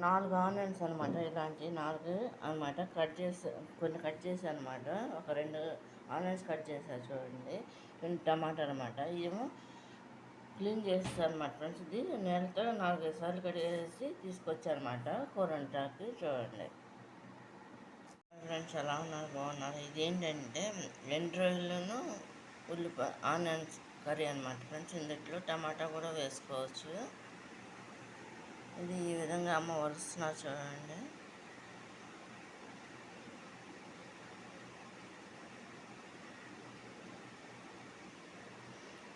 4 onions అనమాట. ఇలాంటి 4 అనమాట కొన్ని కట్ చేశాను అనమాట. ఒక 2 ఆనియన్స్ కట్ చేశాను చూడండి. 2 టమాటా అనమాట. ఇవేమో క్లీన్ చేస్తాను అనమాట ఫ్రెండ్స్. ఇది నీళ్ళతో 4-5 సార్లు కడిగేసి తీసుకొచ్చానమాట కూరంటాకి. చూడండి ఫ్రెండ్స్, ఎలా ఉన్నారు, బాగున్నారు. ఇదేంటంటే ఎండు రొయ్యలను ఆనియన్స్ కర్రీ అనమాట ఫ్రెండ్స్. ఇందులో టమాటా కూడా వేసుకోవచ్చు. ఇది ఈ విధంగా అమ్మ వరుస్తున్నారు చూడండి.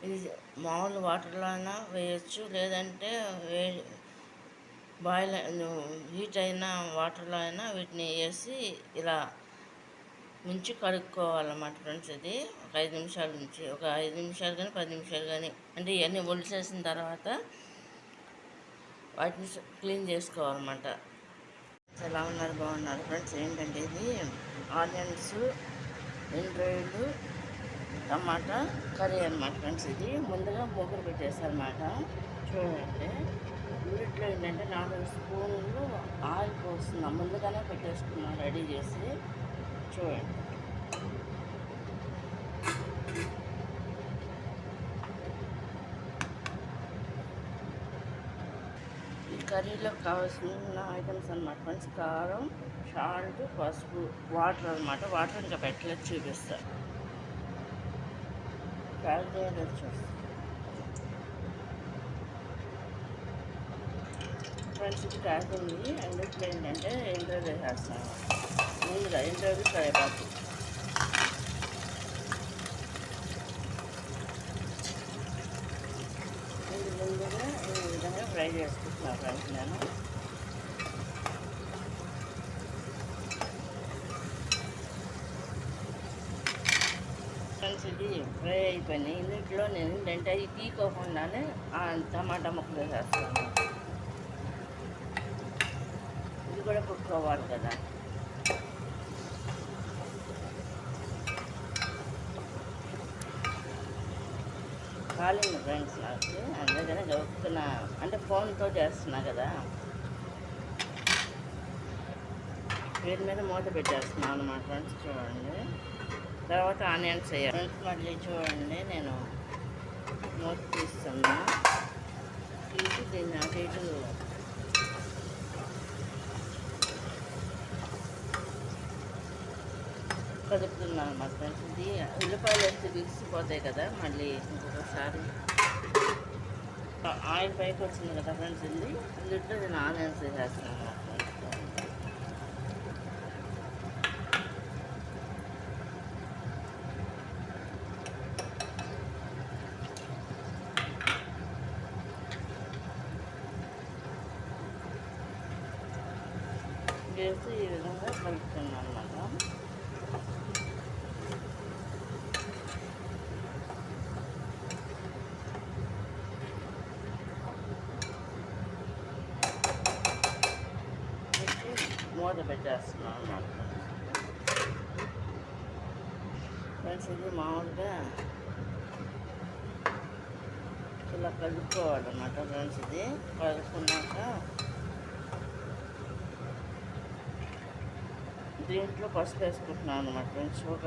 ఇది మామూలు వాటర్లో అయినా వేయచ్చు, లేదంటే బాయిల్ హీట్ అయిన వాటర్లో అయినా వీటిని వేసి ఇలా ముంచి కడుక్కోవాలన్నమాట ఫ్రెండ్స్. ఇది ఒక 5 నిమిషాల నుంచి ఒక 5 నిమిషాలు కానీ 10 నిమిషాలు కానీ, అంటే ఇవన్నీ ఒలిసేసిన తర్వాత వాటిని క్లీన్ చేసుకోవాలన్నమాట. ఎలా ఉన్నారు, బాగున్నారు ఫ్రెండ్స్. ఏంటంటే ఇది ఆనియన్స్, ఎండు టమాటా కర్రీ అనమాట ఫ్రెండ్స్. ఇది ముందుగా మూకుడు పెట్టేస్తారన్నమాట. చూడండి, వీటిలో ఏంటంటే 4 స్పూన్లు ఆయిల్ పోస్తున్నాం. ముందుగానే పెట్టేసుకున్నాం రెడీ చేసి. చూడండి, కర్రీలో కావాల్సిన ఐటమ్స్ అనమాట ఫ్రెండ్స్. కారం, సాల్ట్, పసుపు, వాటర్ అనమాట. వాటర్ ఇంకా పెట్టలేదు, చూపిస్తారు. క్యాలిక్యులేటర్ చూస్తాం ఫ్రెండ్స్. ఇది కాకుండా అందులో ఏంటంటే ఎండు వేసేస్తాను. ముందుగా ఎండు కరివేపాకు, ముందుగా ఈ విధంగా ఫ్రై చేసుకుంటున్నాను ఫ్రెండ్స్ నేను. ఫ్రెండ్స్, ఇది ఫ్రై అయిపోయినాయి. ఇందులో నేను ఏంటంటే ఇది తీసుకోకుండానే టమాటా ముక్కలు వేసేస్తాను. ఇది కూడా కుక్ అవ్వాలి కదా. కాలింది ఫ్రెండ్స్ నాకు, అందుకనే చెప్తున్నా. అంటే ఫోన్తో చేస్తున్నా కదా, వీటి మీద మూత పెట్టేస్తున్నాను అన్నమాట ఫ్రెండ్స్. చూడండి, తర్వాత ఆనియన్స్ వేయాలి ఫ్రెండ్స్. మళ్ళీ చూడండి, నేను మూత తీస్తున్నా. తీసి దీన్ని అటు ఇటు కదుపుతున్నాను అన్నమాట ఫ్రెండ్స్. ఇది ఉల్లిపాయలు వేస్తే బిగిసిపోతాయి కదా, మళ్ళీ ఇంకొకసారి ఆయిల్ పైకి వచ్చింది కదా ఫ్రెండ్స్. ఇందులో నేను ఆనియన్స్ వేసేస్తున్నాను అన్నమాట ఫ్రెండ్స్. వేసి ఈ విధంగా కలుపుతున్నాను అన్నమాట. మూత పెట్టేస్తున్నాను అన్నమాట ఫ్రెండ్స్. ఇది మామూలుగా ఇలా కలుపుకోవాలన్నమాట ఫ్రెండ్స్. ఇది కలుపుకున్నాక దీంట్లో పసుపు వేసుకుంటున్నాను అన్నమాట ఫ్రెండ్స్. ఒక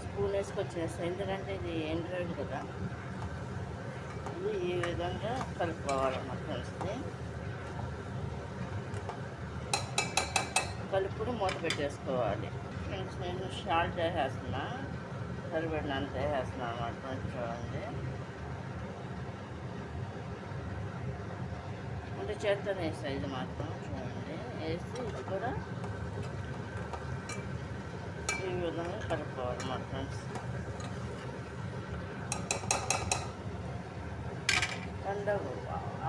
స్పూన్ వేసుకొచ్చేస్తాను, ఎందుకంటే ఇది ఎండు కదా. ఇది ఈ విధంగా కలుపుకోవాలన్నమాట ఫ్రెండ్స్. ఇది కలుపుకుని మూత పెట్టేసుకోవాలి ఫ్రెండ్స్. నేను సాల్ట్ వేసేస్తున్నా, సరిపడినంత వేసేస్తున్నాను అన్నమాట ఫ్రెండ్స్. చూడండి, అంటే చేత్తోనే వేస్తాను ఇది మాత్రం. చూడండి, వేసి ఇది కూడా ఈ విధంగా కలుపుకోవాలన్నమాట ఫ్రెండ్స్. అండ్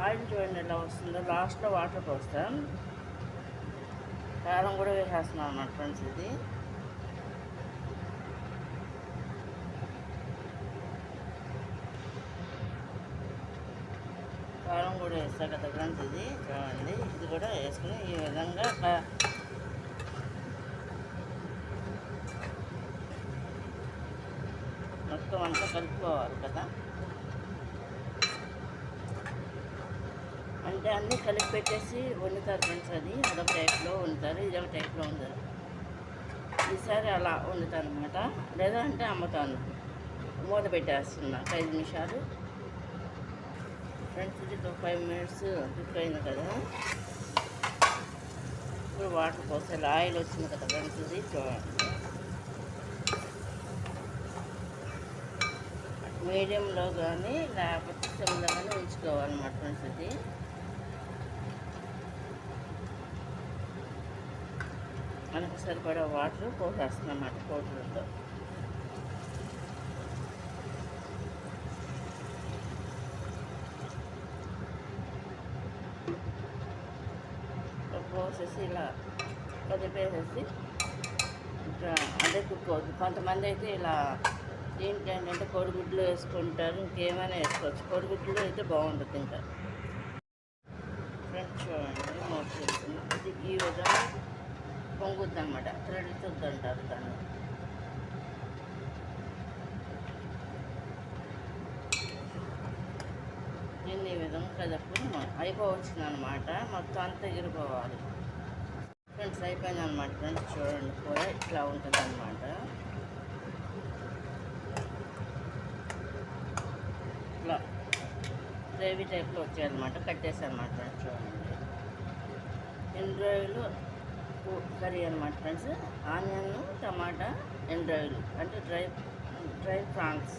ఆయిల్ చూడండి ఎలా వస్తుందో. లాస్ట్లో వాటర్ పోస్తాం. కారం కూడా వేసేస్తున్నాం అన్నమాట ఫ్రెండ్స్. ఇది కారం కూడా వేస్తా కదా ఫ్రెండ్స్. ఇది చూడండి, ఇది కూడా వేసుకుని ఈ విధంగా మొత్తం అంతా కలుపుకోవాలి కదా. అంటే అన్నీ కలిపి పెట్టేసి వండుతారు ఫ్రెండ్స్. అదొక టైప్లో వండుతారు, ఇదొక టైప్లో వండుతారు. ఈసారి అలా వండుతాను అనమాట. లేదా అంటే అమ్ముతాను. మూత పెట్టేస్తున్నా 5 నిమిషాలు ఫ్రెండ్స్. ఇది ఒక 5 మినిట్స్ కుక్ అయింది కదా. ఇప్పుడు వాటర్ పోసాలి. ఆయిల్ వచ్చింది కదా ఫ్రెండ్స్. ఇది చూడండి, మీడియంలో కానీ లేకపోతే సిమ్లో కానీ ఉంచుకోవాలన్నమాట ఫ్రెండ్స్. ఇది మనకు సరిపడా వాటర్ పోసేస్తున్నమాట కోట్లతో. పోసేసి ఇలా కొద్దిపేసేసి ఇంకా అదే కుక్ అవుతుంది. కొంతమంది అయితే ఇలా ఏంటంటే కోడిగుడ్లు వేసుకుంటారు, ఇంకేమైనా వేసుకోవచ్చు. కోడిగుడ్లు అయితే బాగుంటుంది. ఇంకా ఫ్రెండ్స్ చూడండి, మూత చేస్తుంది. ఇది ఈ విధంగా పొంగుద్ది అన్నమాట. త్రెడుతుంది అంటారు దాన్ని. దీన్ని ఈ విధంగా కలుపుకుని అయిపోవచ్చింది అనమాట. మొత్తం అంతా ఎగిరిపోవాలి ఫ్రెండ్స్. అయిపోయింది అనమాట ఫ్రెండ్స్. చూడండి, కూర ఇట్లా ఉంటుంది అనమాట. ఇట్లా గ్రేవీ టైప్లో వచ్చాయన్నమాట. కట్టేసానమాట ఫ్రెండ్స్. చూడండి, ఎండ్రాయిలు కర్రీ అనమాట ఫ్రెండ్స్. ఆనియన్, టమాటా, ఎండ్రాయిలు అంటే డ్రై ప్రాన్స్.